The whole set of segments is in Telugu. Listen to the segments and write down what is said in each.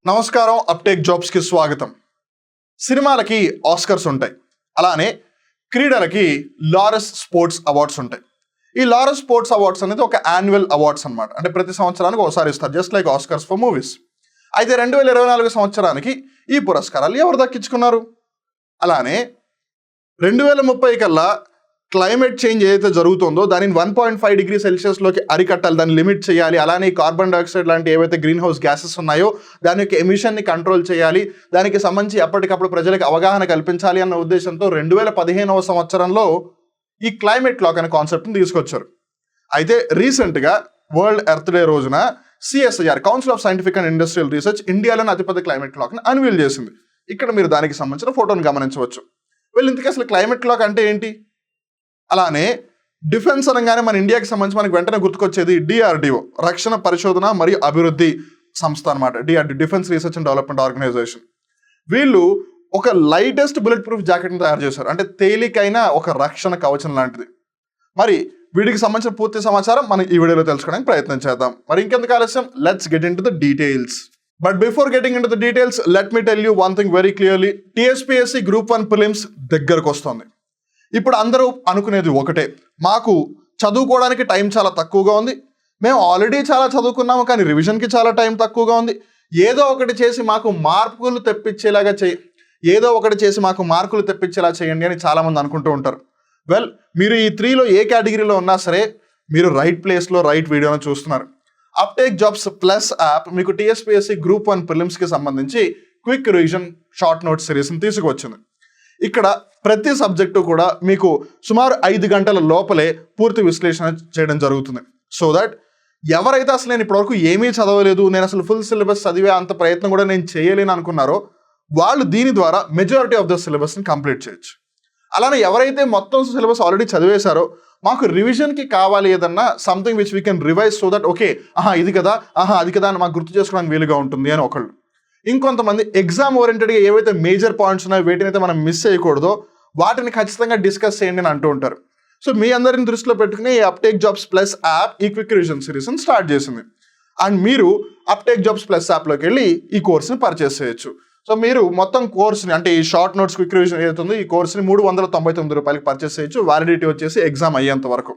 నమస్కారం. అప్టేక్ జాబ్స్కి స్వాగతం. సినిమాలకి ఆస్కర్స్ ఉంటాయి, అలానే క్రీడలకి లారెస్ స్పోర్ట్స్ అవార్డ్స్ ఉంటాయి. ఈ లారెస్ స్పోర్ట్స్ అవార్డ్స్ అనేది ఒక యాన్యువల్ అవార్డ్స్ అనమాట. అంటే ప్రతి సంవత్సరానికి ఒకసారి ఇస్తారు, just like Oscars for movies. అయితే 2024 సంవత్సరానికి ఈ పురస్కారాలు ఎవరు దక్కించుకున్నారు? అలానే 2030 కల్లా క్లైమేట్ చేంజ్ ఏదైతే జరుగుతుందో దానిని 1.5 డిగ్రీ సెల్సియస్లోకి అరికట్టాలి, దాన్ని లిమిట్ చేయాలి. అలానే కార్బన్ డైఆక్సైడ్ లాంటి ఏవైతే గ్రీన్ హౌస్ గ్యాసెస్ ఉన్నాయో దాని యొక్క ఎమిషన్ని కంట్రోల్ చేయాలి, దానికి సంబంధించి ఎప్పటికప్పుడు ప్రజలకు అవగాహన కల్పించాలి అన్న ఉద్దేశంతో 2015 సంవత్సరంలో ఈ క్లైమేట్ లాక్ అనే కాన్సెప్ట్ని తీసుకొచ్చారు. అయితే రీసెంట్గా వరల్డ్ ఎర్త్ డే రోజున CSIR, council of scientific and industrial research, ఇండియాలోని అతిపెద్ద క్లైమేట్ క్లాక్ని అన్వీల్ చేసింది. ఇక్కడ మీరు దానికి సంబంధించిన ఫోటోని గమనించవచ్చు. ఇంతకీ అసలు క్లైమేట్ క్లాక్ అంటే ఏంటి? అలానే డిఫెన్స్ అనగానే మన ఇండియాకి సంబంధించి మనకి వెంటనే గుర్తుకొచ్చేది డిఆర్డిఓ, రక్షణ పరిశోధన మరియు అభివృద్ధి సంస్థ అనమాట. DRD, defence research and development organisation. వీళ్ళు ఒక లైటెస్ట్ బుల్లెట్ ప్రూఫ్ జాకెట్ని తయారు చేశారు, అంటే తేలికైన ఒక రక్షణ కవచం లాంటిది. మరి వీటికి సంబంధించిన పూర్తి సమాచారం మనం ఈ వీడియోలో తెలుసుకోవడానికి ప్రయత్నం చేద్దాం. మరి ఇంకెందుకు ఆలస్యం, let's get in to the details. But before getting in to the details, let me tell you one thing very clearly. TSPSC group 1 prelims దగ్గరకు వస్తుంది. ఇప్పుడు అందరూ అనుకునేది ఒకటే, మాకు చదువుకోవడానికి టైం చాలా తక్కువగా ఉంది, మేము ఆల్రెడీ చాలా చదువుకున్నాము కానీ రివిజన్కి చాలా టైం తక్కువగా ఉంది, ఏదో ఒకటి చేసి మాకు మార్కులు తెప్పించేలా చేయండి అని చాలామంది అనుకుంటూ ఉంటారు. మీరు ఈ 3లో ఏ కేటగిరీలో ఉన్నా సరే మీరు రైట్ ప్లేస్లో రైట్ వీడియోను చూస్తున్నారు. అప్టేక్ జాబ్స్ ప్లస్ యాప్ మీకు టీఎస్పీఎస్సీ గ్రూప్ 1 ప్రిలిమ్స్కి సంబంధించి క్విక్ రివిజన్ షార్ట్ నోట్ సిరీస్ని తీసుకువచ్చింది. ఇక్కడ ప్రతి సబ్జెక్టు కూడా మీకు సుమారు 5 గంటల లోపలే పూర్తి విశ్లేషణ చేయడం జరుగుతుంది. సో దట్ ఎవరైతే అసలు నేను ఇప్పటివరకు ఏమీ చదవలేదు, నేను అసలు ఫుల్ సిలబస్ చదివే అంత ప్రయత్నం కూడా నేను చేయలేను అనుకున్నారో వాళ్ళు దీని ద్వారా మెజారిటీ ఆఫ్ ద సిలబస్ని కంప్లీట్ చేయొచ్చు. అలానే ఎవరైతే మొత్తం సిలబస్ ఆల్రెడీ చదివేశారో మాకు రివిజన్కి కావాలి ఏదన్నా something which we can revise, so that okay ఇది కదా అది కదా అని మాకు గుర్తు చేసుకోవడానికి వీలుగా ఉంటుంది అని ఒకళ్ళు. ఇంకొంతమంది ఎగ్జామ్ ఓరియంటెడ్గా ఏవైతే మేజర్ పాయింట్స్ ఉన్నాయో వేటినైతే మనం మిస్ చేయకూడదో వాటిని ఖచ్చితంగా డిస్కస్ చేయండి అని అంటూ ఉంటారు. సో మీ అందరిని దృష్టిలో పెట్టుకుని ఈ అప్టేక్ జాబ్స్ ప్లస్ యాప్ ఈ క్విక్ రివిజన్ సిరీస్ని స్టార్ట్ చేసింది. అండ్ మీరు అప్టేక్ జాబ్స్ ప్లస్ యాప్లోకి వెళ్ళి ఈ కోర్స్ని పర్చేస్ చేయొచ్చు. సో మీరు మొత్తం కోర్స్ని, అంటే ఈ షార్ట్ నోట్స్ క్విక్ రివిజన్ ఏదైతుందో ఈ కోర్స్ని 399 రూపాయలకి పర్చేస్ చేయొచ్చు, వ్యాలిడిటీ వచ్చేసి ఎగ్జామ్ అయ్యేంత వరకు.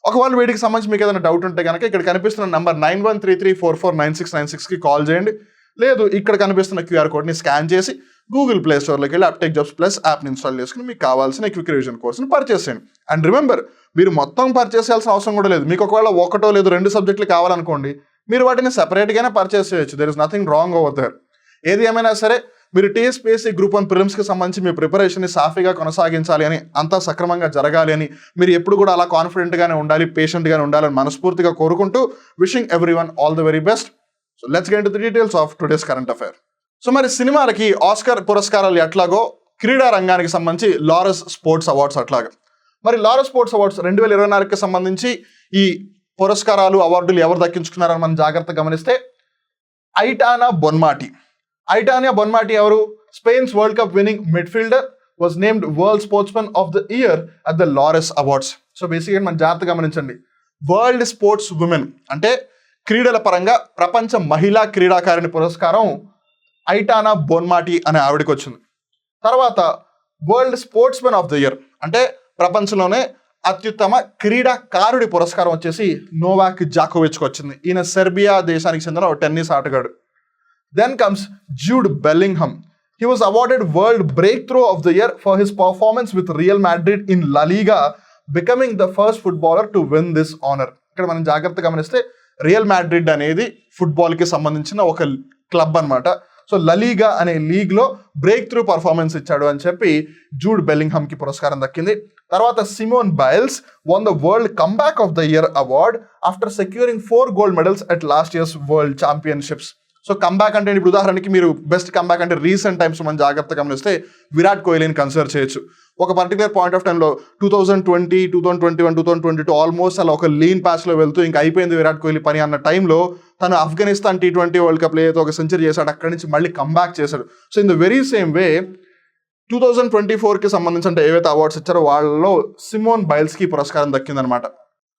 ఒకవేళ వీటికి సంబంధించి మీకు ఏదైనా డౌట్ ఉంటే కనుక ఇక్కడ కనిపిస్తున్న నంబర్ 9133449696కి కాల్ చేయండి. లేదు ఇక్కడ కనిపిస్తున్న క్యూఆర్ కోడ్ని స్కాన్ చేసి గూగుల్ ప్లే స్టోర్లోకి వెళ్ళి అప్టేక్ జాబ్స్ ప్లస్ యాప్ని ఇన్స్టాల్ చేసుకుని మీకు కావాల్సిన క్విక్ రివిజన్ కోర్స్ని పర్చేస్ చేయండి. అండ్ రిమెంబర్, మీరు మొత్తం పర్చేస్ చేయాల్సిన అవసరం కూడా లేదు. మీకు ఒకవేళ 1 లేదా 2 సబ్జెక్టులు కావాలనుకోండి, మీరు వాటిని సెపరేట్గానే పర్చేస్ చేయొచ్చు. There is nothing wrong over there. ఏది ఏమైనా సరే మీరు టీఎస్పీఎస్సీ గ్రూప్ 1 ప్రిలిమ్స్కి సంబంధించి మీ ప్రిపరేషన్ని సాఫీగా కొనసాగించాలి అని, అంతా సక్రమంగా జరగాలి అని, మీరు ఎప్పుడు కూడా అలా కాన్ఫిడెంట్గానే ఉండాలి, పేషెంట్గానే ఉండాలని మనస్ఫూర్తిగా కోరుకుంటూ wishing everyone all the very best. So let's get into the details of today's current affair. So మరి సినిమాలకి ఆస్కర్ పురస్కారాలు ఎట్లాగో క్రీడా రంగానికి సంబంధించి లారెస్ స్పోర్ట్స్ అవార్డ్స్ అట్లాగా. మరి లారెస్ స్పోర్ట్స్ అవార్డ్స్ 2024కి సంబంధించి ఈ పురస్కారాలు అవార్డులు ఎవరు దక్కించుకున్నారని మనం జాగ్రత్తగా గమనిస్తే ఐటానా బొన్మాటి ఎవరు? Spain's world cup winnowing midfielder, was named world sportsmen of the year at the Laurus awards. So బేసిక్గా మనం జాగ్రత్తగా గమనించండి, వరల్డ్ స్పోర్ట్స్ ఉమెన్ అంటే క్రీడల పరంగా ప్రపంచ మహిళా క్రీడాకారిణి పురస్కారం ఐటానా బొన్మాటి అనే ఆవిడకి వచ్చింది. తర్వాత world sportsmen of the year అంటే ప్రపంచంలోనే అత్యుత్తమ క్రీడాకారుడి పురస్కారం వచ్చేసి నోవాక్ జాకోవిచ్కి వచ్చింది. ఈయన సెర్బియా దేశానికి చెందిన ఒక టెన్నిస్ ఆటగాడు. Then comes Jude Bellingham. He was awarded World Breakthrough of the Year for his performance with Real Madrid in La Liga, becoming the first footballer to win this honor. ఇక్కడ మనం జాగ్రత్తగా గమనిస్తే రియల్ మాడ్రిడ్ అనేది ఫుట్బాల్కి సంబంధించిన ఒక క్లబ్ అనమాట. సో లలీగా అనే లీగ్లో బ్రేక్ త్రూ పర్ఫార్మెన్స్ ఇచ్చాడు అని చెప్పి జూడ్ బెల్లింగ్హమ్కి పురస్కారం దక్కింది. తర్వాత Simone Biles won the world comeback of the year award after securing 4 gold medals at last year's world championships. So comeback అంటే ఇప్పుడు ఉదాహరణకి మీరు బెస్ట్ కంబ్యాక్ అంటే రీసెంట్ టైమ్స్ మనం జాగ్రత్తగా గమనిస్తే విరాట్ కోహ్లీని కన్సిడర్ చేయొచ్చు. ఒక పర్టికులర్ పాయింట్ ఆఫ్ టైంలో 2020, 2021, 2022 ఆల్మోస్ట్ అలా ఒక లీన్ ప్యాచ్లో వెళ్తూ ఇంకా అయిపోయింది విరాట్ కోహ్లీ పని అన్న టైంలో తను ఆఫ్ఘనిస్తాన్ T20 వరల్డ్ కప్లో ఏదో ఒక సెంచరీ చేశాడు, అక్కడి నుంచి మళ్ళీ కంబ్యాక్ చేశాడు. So in the very same way 2024కి సంబంధించి అంటే ఏవైతే అవార్డ్స్ ఇచ్చారో వాళ్ళలో సిమోన్ బైల్స్కి పురస్కారం దక్కిందనమాట.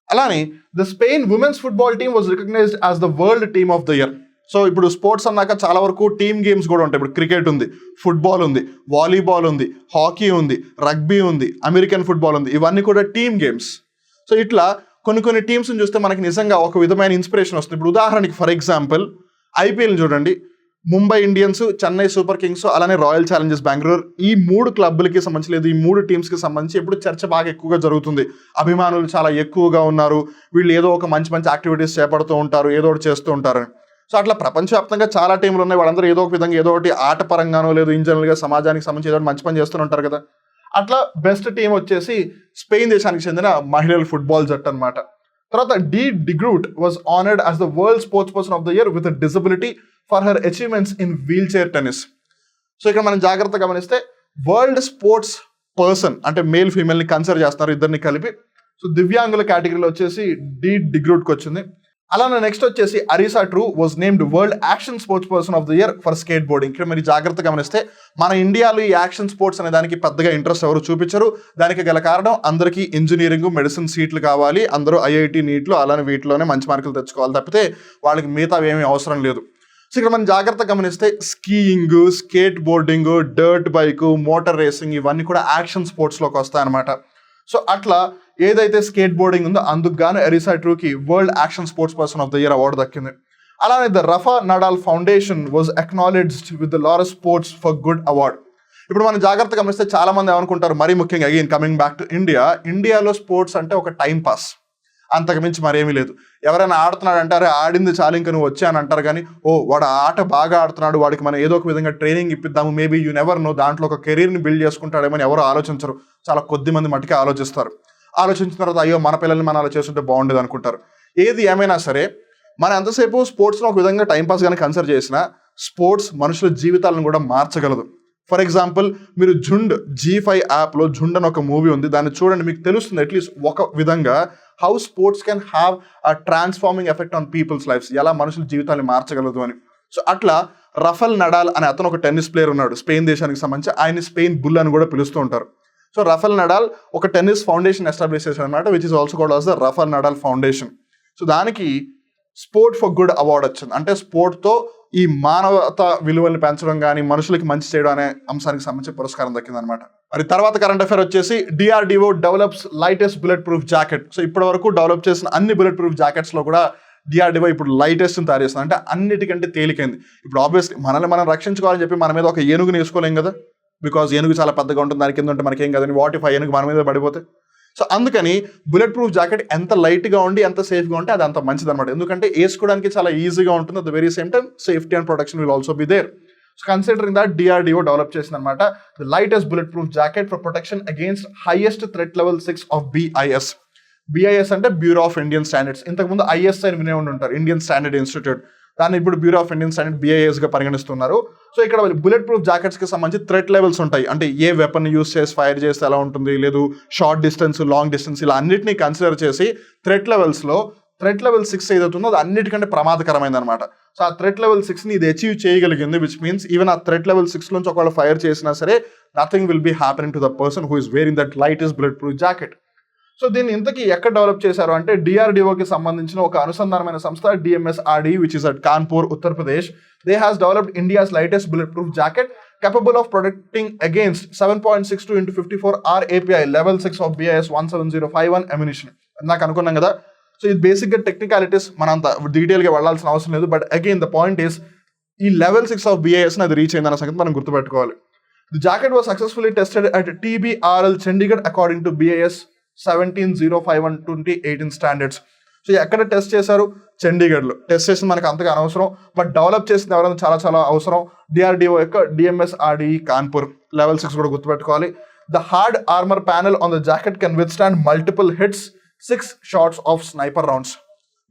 అలానే the Spain women's football team was recognized as the world team of the year. So ఇప్పుడు స్పోర్ట్స్ అన్నాక చాలా వరకు టీమ్ గేమ్స్ కూడా ఉంటాయి. ఇప్పుడు క్రికెట్ ఉంది, ఫుట్బాల్ ఉంది, వాలీబాల్ ఉంది, హాకీ ఉంది, రగ్బీ ఉంది, అమెరికన్ ఫుట్బాల్ ఉంది. ఇవన్నీ కూడా టీమ్ గేమ్స్. సో ఇట్లా కొన్ని టీమ్స్ని చూస్తే మనకి నిజంగా ఒక విధమైన ఇన్స్పిరేషన్ వస్తుంది. ఇప్పుడు ఉదాహరణకి ఫర్ ఎగ్జాంపుల్ ఐపీఎల్ చూడండి, Mumbai Indians, Chennai super Kings, అలానే రాయల్ ఛాలెంజర్స్ బెంగళూరు, ఈ 3 క్లబ్లకి సంబంధించి లేదు, ఈ 3 టీమ్స్కి సంబంధించి ఎప్పుడు చర్చ బాగా ఎక్కువగా జరుగుతుంది. అభిమానులు చాలా ఎక్కువగా ఉన్నారు, వీళ్ళు ఏదో ఒక మంచి యాక్టివిటీస్ చేపడుతూ ఉంటారు, ఏదో ఒకటి చేస్తూ ఉంటారని. సో అట్లా ప్రపంచవ్యాప్తంగా చాలా టీంలు ఉన్నాయి. వాళ్ళందరూ ఏదో ఒక విధంగా ఏదో ఒకటి ఆట పరంగానో లేదు ఇన్ జనరల్గా సమాజానికి సంబంధించి ఏదో మంచి పని చేస్తూ ఉంటారు కదా. అట్లా బెస్ట్ టీం వచ్చేసి స్పెయిన్ దేశానికి చెందిన మహిళల ఫుట్బాల్ జట్టు అనమాట. తర్వాత de Groot was honoured as the world sports person of the year with disability for her achievements in wheelchair tennis. So ఇక్కడ మనం జాగ్రత్తగా గమనిస్తే వరల్డ్ స్పోర్ట్స్ పర్సన్ అంటే మేల్ ఫీమేల్ని కన్సిడర్ చేస్తున్నారు, ఇద్దరిని కలిపి. సో దివ్యాంగుల కేటగిరీలో వచ్చేసి డి గ్రూట్కి వచ్చింది. అలానే నెక్స్ట్ వచ్చేసి Arisa Trew was named world action sports person of the year for skateboarding. ఇక్కడ మీరు జాగ్రత్తగా గమనిస్తే మన ఇండియాలో ఈ యాక్షన్ స్పోర్ట్స్ అనే దానికి పెద్దగా ఇంట్రెస్ట్ ఎవరు చూపించరు. దానికి గల కారణం అందరికీ ఇంజనీరింగ్, మెడిసిన్ సీట్లు కావాలి, అందరూ ఐఐటి, నీట్లు అలానే వీటిలోనే మంచి మార్కులు తెచ్చుకోవాలి తప్పితే వాళ్ళకి మిగతా ఏమీ అవసరం లేదు. సో ఇక్కడ మనం జాగ్రత్తగా గమనిస్తే skiing, skateboarding, dirt bike, motor racing ఇవన్నీ కూడా యాక్షన్ స్పోర్ట్స్లోకి వస్తాయన్నమాట. సో అట్లా ఏదైతే స్కేట్ బోర్డింగ్ ఉందో అందుకు గాను అరిసా ట్రూకి world action sports person of the year award దక్కింది. అలానే the Rafa Nadal foundation was acknowledged with the Laureus sports for good award. ఇప్పుడు మనం జాగ్రత్తగా గమనిస్తే చాలా మంది ఏమనుకుంటారు, మరీ ముఖ్యంగా అగైన్ కమింగ్ బ్యాక్ టు ఇండియాలో స్పోర్ట్స్ అంటే ఒక టైం పాస్, అంతకు మించి మరేమీ లేదు. ఎవరైనా ఆడుతున్నాడు అంటారే ఆడింది చాలు ఇంకా నువ్వు వచ్చా అని అంటారు, కానీ వాడు ఆట బాగా ఆడుతున్నాడు, వాడికి మనం ఏదో ఒక విధంగా ట్రైనింగ్ ఇప్పిద్దాము, మేబీ యూ నెవర్ నో, దాంట్లో ఒక కెరీర్ని బిల్డ్ చేసుకుంటాడేమని ఎవరు ఆలోచించరు. చాలా కొద్ది మంది మట్టుకే ఆలోచిస్తారు. ఆలోచించిన తర్వాత అయ్యో మన పిల్లల్ని మనం అలా చేస్తుంటే బాగుండేది అనుకుంటారు. ఏది ఏమైనా సరే మనం ఎంతసేపు స్పోర్ట్స్లో ఒక విధంగా టైంపాస్ కానీ కన్సిడర్ చేసినా స్పోర్ట్స్ మనుషుల జీవితాలను కూడా మార్చగలదు. ఫర్ ఎగ్జాంపుల్ మీరు G5 యాప్లో జుండ్ అని ఒక మూవీ ఉంది, దాన్ని చూడండి, మీకు తెలుస్తుంది అట్లీస్ట్ ఒక విధంగా how sports can have a transforming effect on people's lives, ఎలా మనుషుల జీవితాన్ని మార్చగలదు అని. సో అట్లా రఫెల్ నడాల్ అనే అతను ఒక టెన్నిస్ ప్లేయర్ ఉన్నాడు స్పెయిన్ దేశానికి సంబంధించి, ఆయన స్పెయిన్ బుల్ అని కూడా పిలుస్తూ ఉంటారు. సో రఫెల్ నడాల్ ఒక టెన్నిస్ ఫౌండేషన్ ఎస్టాబ్లిష్ చేశారు అనమాట, which is also called as the Rafael Nadal foundation. So దానికి స్పోర్ట్ ఫర్ గుడ్ అవార్డు వచ్చింది. అంటే స్పోర్ట్తో ఈ మానవత విలువల్ని పెంచడం కానీ మనుషులకి మంచి చేయడం అనే అంశానికి సంబంధించి పురస్కారం దక్కింది అనమాట. మరి తర్వాత కరెంట్ అఫైర్ వచ్చేసి DRDO develops lightest bullet proof jacket. So ఇప్పటి వరకు డెవలప్ చేసిన అన్ని బుల్లెట్ ప్రూఫ్ జాకెట్స్ లో కూడా DRDO ఇప్పుడు లైటెస్ట్ తయారు చేస్తుంది, అంటే అన్నిటికంటే తేలికైంది. ఇప్పుడు ఆబ్వియస్లీ మనల్ని మనం రక్షించుకోవాలని చెప్పి మన మీద ఒక ఏనుగుని వేసుకోలేం కదా, బికాజ్ ఏనుగు చాలా పెద్దగా ఉంటుంది, దాని కింద ఉంటే మనకేం కదని, వాట్ ఇఫ్ ఆ ఏనుగు మన మీద పడిపోతే. సో అందుకని బుల్లెట్ ప్రూఫ్ జాకెట్ ఎంత లైట్గా ఉండి ఎంత సేఫ్గా ఉంటే అది అంత మంచిది అనమాట. ఎందుకంటే వేసుకోవడానికి చాలా ఈజీగా ఉంటుంది, at the very same time safety and protection will also be there. So considering that DRDO develop చేసింది అనమాట the lightest bullet proof jacket for protection against highest threat level 6 of BIS అంటే బ్యూరో ఆఫ్ ఇండియన్ స్టాండర్డ్స్. ఇంతకుముందు ISI అని వినే ఉంటారు, ఇండియన్ స్టాండర్డ్ ఇన్స్టిట్యూట్, దాన్ని ఇప్పుడు bureau of Indian standard BIS గా పరిగణిస్తున్నారు. సో ఇక్కడ బుల్లెట్ ప్రూఫ్ జాకెట్స్ కి సంబంధించి థ్రెట్ లెవెల్స్ ఉంటాయి, అంటే ఏ వెపన్ యూస్ చేసి ఫైర్ చేస్తే ఎలా ఉంటుంది, లేదు షార్ట్ డిస్టెన్స్, లాంగ్ డిస్టెన్స్, ఇలా అన్నిటినీ కన్సిడర్ చేసి థ్రెట్ లెవెల్ 6 ఏదవుతుందో అది అన్నిటికంటే ప్రమాదకరమైంది అనమాట. సో ఆ థ్రెట్ లెవెల్ 6ని ఇది అచీవ్ చేయగలిగింది, విచ్ మీన్స్ ఈవెన్ ఆ థ్రెట్ లెవెల్ 6 నుంచి ఒకవేళ ఫైర్ చేసినా సరే nothing will be happening to the person who is wearing that lightest bullet proof jacket. So దీన్ని ఇంతకీ ఎక్కడ డెవలప్ చేశారు అంటే DRDOకి సంబంధించిన ఒక అనుసంధానమైన సంస్థ DMSRD, which is at Kanpur, Uttar Pradesh. They has developed India's lightest bullet proof jacket capable of protecting against 7.62 into 54 R API level 6 of BIS 17051 ammunition. నాకు అనుకున్నాం కదా. సో ఇది బేసిక్గా టెక్నికాలిటీస్, మనం అంత డీటెయిల్గా వెళ్ళాల్సిన అవసరం లేదు. But again the point is ఈ లెవెల్ 6 ఆఫ్ BIS అది రీచ్ అయిందన్న సంగతి మనం గుర్తుపెట్టుకోవాలి. The jacket was successfully tested at TBRL Chandigarh according to BIS 17051 2018 standards. So ఎక్కడ టెస్ట్ చేశారు? చండీగఢ్లో. టెస్ట్ చేసింది మనకు అంతగా అనవసరం, బట్ డెవలప్ చేసింది ఎవరైనా చాలా చాలా అవసరం. DRDO యొక్క DMSRD కాన్పూర్. లెవెల్ 6 కూడా గుర్తుపెట్టుకోవాలి. The hard armour panel on the jacket can withstand multiple hits, 6 shots of sniper rounds.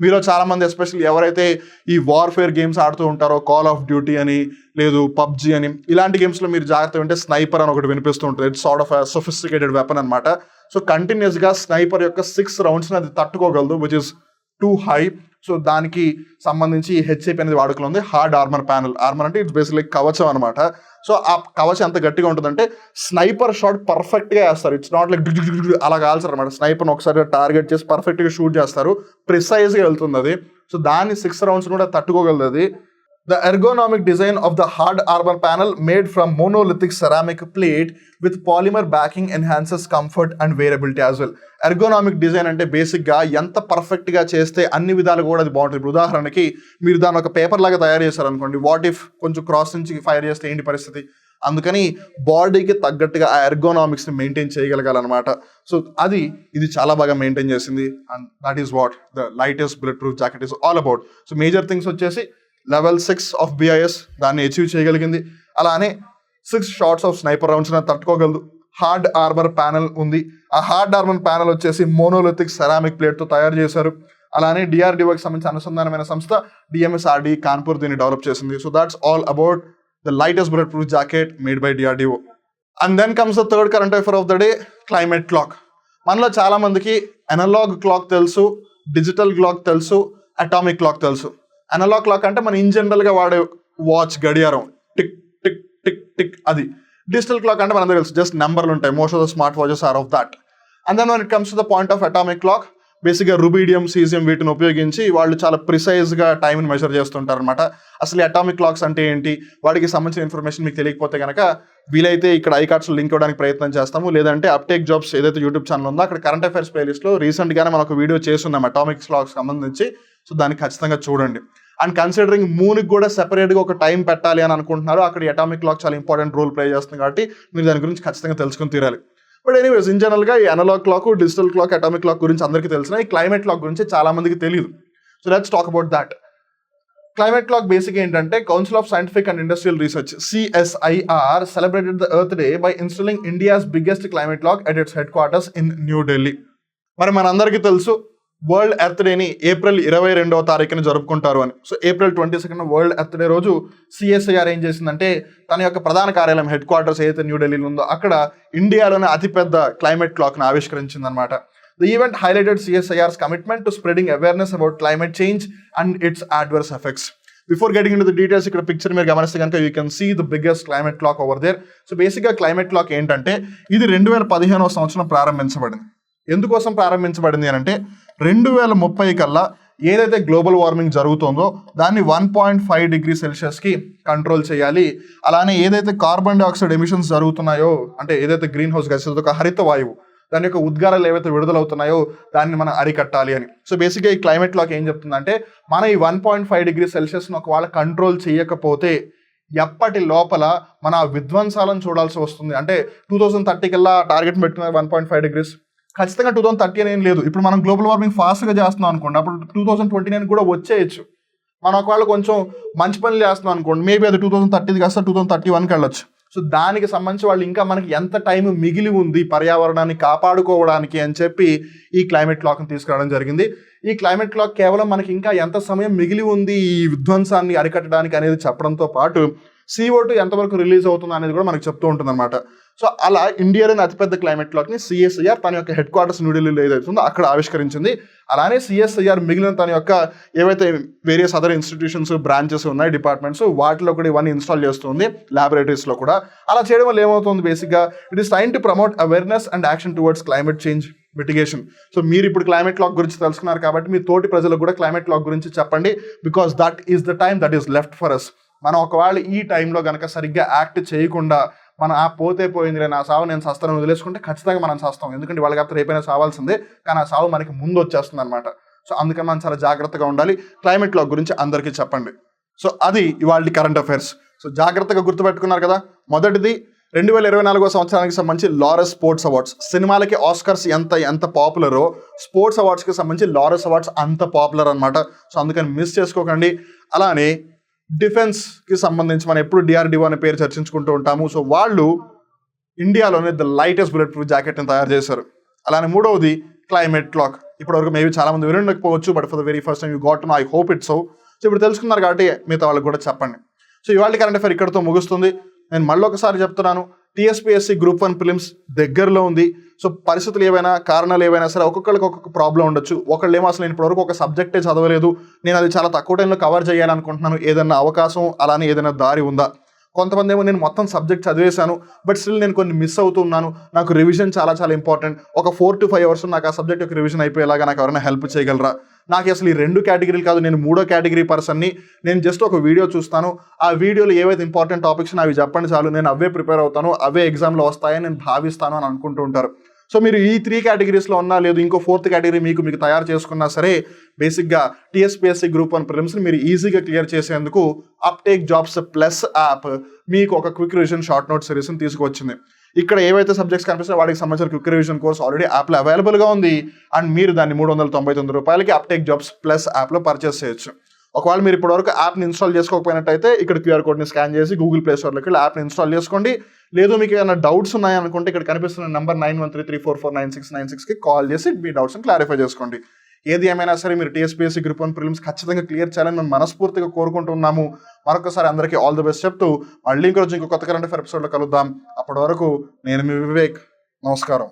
మీలో చాలా మంది ఎస్పెషల్లీ ఎవరైతే ఈ వార్ఫేర్ గేమ్స్ ఆడుతూ ఉంటారో, కాల్ ఆఫ్ డ్యూటీ అని, లేదు PUBG అని, ఇలాంటి గేమ్స్లో మీరు జాగ్రత్త వింటే స్నైపర్ అని ఒకటి వినిపిస్తూ ఉంటుంది. It's sort of sophisticated weapon అనమాట. సో కంటిన్యూస్గా స్నైపర్ యొక్క 6 రౌండ్స్ని అది తట్టుకోగలదు, which is too high. So దానికి సంబంధించి HIP అనేది వాడుకలో ఉంది. Hard armour panel. ఆర్మర్ అంటే ఇట్స్ బేసిక్లీ కవచం అనమాట. సో ఆ కవచం ఎంత గట్టిగా ఉంటుందంటే స్నైపర్ షాట్ పర్ఫెక్ట్గా వేస్తారు. ఇట్స్ నాట్ లైక్ అలా కాల్సారు అనమాట. స్నైపర్ని ఒకసారి టార్గెట్ చేసి పర్ఫెక్ట్గా షూట్ చేస్తారు, ప్రిసైజ్గా వెళ్తుంది అది. సో దాన్ని 6 రౌండ్స్ కూడా తట్టుకోగలదు అది. The ergonomic design of the hard armor panel made from monolithic ceramic plate with polymer backing enhances comfort and wearability as well. Ergonomic design అంటే బేసిక్గా ఎంత పర్ఫెక్ట్గా చేస్తే అన్ని విధాలు కూడా అది బాగుంటుంది. ఇప్పుడు ఉదాహరణకి మీరు దాన్ని ఒక పేపర్ లాగా తయారు చేశారనుకోండి, వాట్ ఇఫ్ కొంచెం క్రాస్ నుంచి ఫైర్ చేస్తే ఏంటి పరిస్థితి? అందుకని బాడీకి తగ్గట్టుగా ఆ ఎర్గోనామిక్స్ని మెయింటైన్ చేయగలగాలన్నమాట. సో ఇది చాలా బాగా మెయింటైన్ చేసింది. And that is what the lightest bullet proof jacket is all about. So major things వచ్చేసి లెవెల్ 6 ఆఫ్ BIS దాన్ని అచీవ్ చేయగలిగింది. అలానే 6 షాట్స్ ఆఫ్ స్నైపర్ రౌండ్స్ తట్టుకోగలదు. హార్డ్ ఆర్మర్ ప్యానెల్ ఉంది. ఆ హార్డ్ ఆర్మర్ ప్యానెల్ వచ్చేసి మోనోలిథిక్ సెరామిక్ ప్లేట్తో తయారు చేశారు. అలానే DRDOకి సంబంధించిన అనుసంధానమైన సంస్థ DMSRD కాన్పూర్ దీన్ని డెవలప్ చేసింది. So that's all about the lightest bullet proof jacket made by DRDO. And then comes the third current affair of the day, climate clock. మనలో చాలా మందికి అనలాగ్ క్లాక్ తెలుసు, డిజిటల్ క్లాక్ తెలుసు, అటామిక్ క్లాక్ తెలుసు. అనలాగ్ క్లాక్ అంటే మనం ఇన్ జనరల్గా వాడే వాచ్, గడియారం, టిక్ టిక్ టిక్ టిక్ అది. డిజిటల్ క్లాక్ అంటే మనందరూ తెలుసు, జస్ట్ నెంబర్లు ఉంటాయి. Most of the smart watches are of that. And then one it comes to the point of atomic clock, బేసిక్గా రుబీడియం, సీజియం వీటిని ఉపయోగించి వాళ్ళు చాలా ప్రిసైజ్గా టైంని మెజర్ చేస్తుంటారు అనమాట. అసలు అటామిక్ క్లాక్స్ అంటే ఏంటి, వాటికి సంబంధించిన ఇన్ఫర్మేషన్ మీకు తెలియకపోతే కనుక వీలైతే ఇక్కడ ఐకార్డ్స్లో లింక్ ఇవ్వడానికి ప్రయత్నం చేస్తాము. లేదంటే అప్టేక్ జాబ్స్ ఏదైతే యూట్యూబ్ ఛానల్ ఉందో అక్కడ కరెంట్ అఫైర్స్ ప్లేలిస్ట్లో రీసెంట్గానే మనం ఒక వీడియో చేస్తున్నాం అటామిక్ క్లాక్స్ సంబంధించి. సో దాన్ని ఖచ్చితంగా చూడండి. అండ్ కన్సిడరింగ్ మూన్కి కూడా సెపరేట్గా ఒక టైం పెట్టాలి అని అనుకుంటున్నారు, అక్కడ అటామిక్ క్లాక్ చాలా ఇంపార్టెంట్ రోల్ ప్లే చేస్తుంది కాబట్టి మీరు దాని గురించి ఖచ్చితంగా తెలుసుకుని తీరాలి. బట్ ఎనీవేస్ ఇన్ జనరల్గా ఈ analogue clock, digital clock, atomic clock గురించి అందరికీ తెలిసిన ఈ క్లైమేట్ క్లాక్ గురించి చాలా మందికి తెలియదు. So let's talk about that. Climate clock basic ఏంటంటే council of scientific and industrial research CSIR celebrated the earth day by installing India's biggest climate clock at its headquarters in New Delhi. మరి మనందరికీ తెలుసు వరల్డ్ ఎర్త్ డేని ఏప్రిల్ 22వ తారీఖున జరుపుకుంటారు అని. So April 22 world earth day రోజు CSIR ఏం చేసిందంటే తన యొక్క ప్రధాన కార్యాలయం హెడ్ క్వార్టర్స్ ఏదైతే న్యూఢిల్లీలో ఉందో అక్కడ ఇండియాలోనే అతిపెద్ద క్లైమేట్ క్లాక్ను ఆవిష్కరించింది అనమాట. The event highlighted CSIR's commitment to spreading awareness about climate change and its adverse effects. Before getting into the details, ఇక్కడ పిక్చర్ మీరు గమనిస్తే కనుక you can see the biggest climate clock over there. So బేసిక్గా క్లైమేట్ క్లాక్ ఏంటంటే ఇది 2015వ సంవత్సరం ప్రారంభించబడింది. ఎందుకోసం ప్రారంభించబడింది అని అంటే 2030 కల్లా ఏదైతే గ్లోబల్ వార్మింగ్ జరుగుతుందో దాన్ని 1.5 డిగ్రీ సెల్సియస్కి కంట్రోల్ చేయాలి. అలానే ఏదైతే కార్బన్ డైఆక్సైడ్ ఎమిషన్స్ జరుగుతున్నాయో, అంటే ఏదైతే గ్రీన్ హౌస్ గ్యాసెస్ ఒక హరిత వాయువు దాని యొక్క ఉద్గారాలు ఏవైతే విడుదలవుతున్నాయో దాన్ని మనం అరికట్టాలి అని. సో బేసిక్గా ఈ క్లైమేట్ క్లాక్ ఏం చెప్తుందంటే మన ఈ 1.5 డిగ్రీ సెల్సియస్ను ఒకవేళ కంట్రోల్ చేయకపోతే ఎప్పటి లోపల మన విధ్వంసాలను చూడాల్సి వస్తుంది. అంటే 2030 కల్లా టార్గెట్ పెట్టుకున్నారు 1.5 డిగ్రీస్. ఖచ్చితంగా 2030 అని ఏం లేదు. ఇప్పుడు మనం గ్లోబల్ వార్మింగ్ ఫాస్ట్గా చేస్తున్నాం అనుకోండి, అప్పుడు 2029 కూడా వచ్చేయచ్చు. మనం ఒకవేళ కొంచెం మంచి పనులు చేస్తున్నాం అనుకోండి, మేబీ అది 2030 కాస్త 2031కి వెళ్ళొచ్చు. సో దానికి సంబంధించి వాళ్ళు ఇంకా మనకి ఎంత టైం మిగిలి ఉంది పర్యావరణాన్ని కాపాడుకోవడానికి అని చెప్పి ఈ క్లైమేట్ క్లాక్ని తీసుకురావడం జరిగింది. ఈ క్లైమేట్ క్లాక్ కేవలం మనకి ఇంకా ఎంత సమయం మిగిలి ఉంది ఈ విధ్వంసాన్ని అరికట్టడానికి అనేది చెప్పడంతో పాటు CO2 ఎంతవరకు రిలీజ్ అవుతుంది అనేది కూడా మనకు చెప్తూ ఉంటుంది అనమాట. సో అలా ఇండియాలోని అతిపెద్ద క్లైమేట్ క్లాక్ని CSIR తన యొక్క హెడ్ క్వార్టర్స్ న్యూఢిల్లీలో ఏదైతే ఉందో అక్కడ ఆవిష్కరించింది. అలానే CSIR మిగిలిన తన యొక్క ఏవైతే వేరియస్ అదర్ ఇన్స్టిట్యూషన్స్, బ్రాంచెస్ ఉన్నాయి, డిపార్ట్మెంట్స్, వాటిలో కూడా ఇవన్నీ ఇన్స్టాల్ చేస్తుంది, ల్యాబొరేటరీస్లో కూడా. అలా చేయడం వల్ల ఏమవుతుంది, బేసిక్గా it is time to promote awareness and action towards climate change mitigation. So మీరు ఇప్పుడు క్లైమేట్ క్లాక్ గురించి తెలుసుకున్నారు కాబట్టి మీ తోటి ప్రజలకు కూడా క్లైమేట్ క్లాక్ గురించి చెప్పండి. Because that is the time that is left for us. మనం ఒకవేళ ఈ టైంలో కనుక సరిగ్గా యాక్ట్ చేయకుండా మనం పోతే పోయిందిలే నా సావు నేను సస్తాను వదిలేసుకుంటే ఖచ్చితంగా మనం సస్తాం. ఎందుకంటే వాళ్ళకి అప్పుడు రేపైనా సావాల్సిందే, కానీ ఆ సావు మనకి ముందు వచ్చేస్తుంది అనమాట. సో అందుకని మనం చాలా జాగ్రత్తగా ఉండాలి. క్లైమేట్ క్లాక్ గురించి అందరికీ చెప్పండి. సో అది ఇవాళ కరెంట్ అఫైర్స్. సో జాగ్రత్తగా గుర్తుపెట్టుకున్నారు కదా. మొదటిది 2024 సంవత్సరానికి సంబంధించి లారెస్ స్పోర్ట్స్ అవార్డ్స్. సినిమాలకి ఆస్కర్స్ ఎంత పాపులరో స్పోర్ట్స్ అవార్డ్స్కి సంబంధించి లారెస్ అవార్డ్స్ అంత పాపులర్ అనమాట. సో అందుకని మిస్ చేసుకోకండి. అలానే డిఫెన్స్కి సంబంధించి మనం ఎప్పుడు DRDO అనే పేరు చర్చించుకుంటూ ఉంటాము. సో వాళ్ళు ఇండియాలోనే ద లైటెస్ట్ బుల్లెట్ ప్రూఫ్ జాకెట్ని తయారు చేశారు. అలానే మూడవది క్లైమేట్ క్లాక్. ఇప్పటివరకు మేబీ చాలా మంది వినకపోవచ్చు, but for the very first time you got to know, I hope it's so. So ఇప్పుడు తెలుసుకున్నారు కాబట్టి మిగతా వాళ్ళకి కూడా చెప్పండి. సో ఇవాళ కరెంట్ అఫైర్ ఇక్కడితో ముగుస్తుంది. నేను మళ్ళీ ఒకసారి చెప్తున్నాను, TSPSC గ్రూప్ 1 ప్రిలిమ్స్ దగ్గరలో ఉంది. సో పరిస్థితులు ఏవైనా, కారణాలు ఏవైనా సరే ఒక్కొక్కరికి ఒక్కొక్క ప్రాబ్లం ఉండొచ్చు. ఒకళ్ళు ఏమో అసలు నేను ఇప్పటివరకు ఒక సబ్జెక్టే చదవలేదు, నేను అది చాలా తక్కువ టైంలో కవర్ చేయాలనుకుంటున్నాను, ఏదైనా అవకాశం అలానే ఏదైనా దారి ఉందా? కొంతమంది ఏమో నేను మొత్తం సబ్జెక్ట్ చదివేశాను బట్ స్టిల్ నేను కొన్ని మిస్ అవుతున్నాను, నాకు రివిజన్ చాలా చాలా ఇంపార్టెంట్, ఒక 4 to 5 అవర్స్ నాకు ఆ సబ్జెక్ట్ యొక్క రివిజన్ అయిపోయేలాగా నాకు ఎవరైనా హెల్ప్ చేయగలరా? నాకు అసలు ఈ 2 కేటగిరీలు కాదు, నేను 3వ కేటగిరీ పర్సన్ని, నేను జస్ట్ ఒక వీడియో చూస్తాను, ఆ వీడియోలో ఏవైతే ఇంపార్టెంట్ టాపిక్స్ అవి చెప్పండి చాలు, నేను అవే ప్రిపేర్ అవుతాను, అవే ఎగ్జామ్లో వస్తాయని నేను భావిస్తాను అని అనుకుంటూ ఉంటారు. సో మీరు ఈ 3 కేటగిరీస్లో ఉన్నా, లేదు ఇంకో 4th కేటగిరీ మీకు తయారు చేసుకున్నా సరే, బేసిక్గా టీఎస్పీఎస్సీ గ్రూప్ 1 ప్రిలిమ్స్ని మీరు ఈజీగా క్లియర్ చేసేందుకు అప్టేక్ జాబ్స్ ప్లస్ యాప్ మీకు ఒక క్విక్ రివిజన్ షార్ట్ నోట్ సిరీస్ని తీసుకొచ్చింది. ఇక్కడ ఏవైతే సబ్జెక్ట్స్ కనిపిస్తాయో వాటికి సంబంధించిన క్విక్ రివిజన్ కోర్స్ ఆల్రెడీ యాప్లో అవైలబుల్గా ఉంది. అండ్ మీరు దాన్ని 399 రూపాయలకి అప్టేక్ జాబ్స్ ప్లస్ యాప్లో పర్చేస్ చేయొచ్చు. ఒకవేళ మీరు ఇప్పటివరకు యాప్ని ఇన్స్టాల్ చేసుకోకపోయినట్టయితే ఇక్కడ క్యూఆర్ కోడ్ని స్కాన్ చేసి గూగుల్ ప్లే స్టోర్లోకి వెళ్ళి యాప్ని ఇన్స్టాల్ చేసుకోండి. లేదు మీకు ఏమైనా డౌట్స్ ఉన్నాయనుకుంటే ఇక్కడ కనిపిస్తున్న నెంబర్ 9133449696కి కాల్ చేసి మీ డౌట్స్ని క్లారిఫై చేసుకోండి. ఏది ఏమైనా సరే మీరు టీఎస్పీఎస్సీ గ్రూప్ 1 ప్రిలిమ్స్ ఖచ్చితంగా క్లియర్ చేయాలని మేము మనస్ఫూర్తిగా కోరుకుంటున్నాము. మరొకసారి అందరికీ ఆల్ ది బెస్ట్ చెప్తూ మళ్ళీ ఇంకో కొత్త కరెంట్ అఫైర్ ఎపిసోడ్లో కలుద్దాం. అప్పటి వరకు నేను మీ వివేక్. నమస్కారం.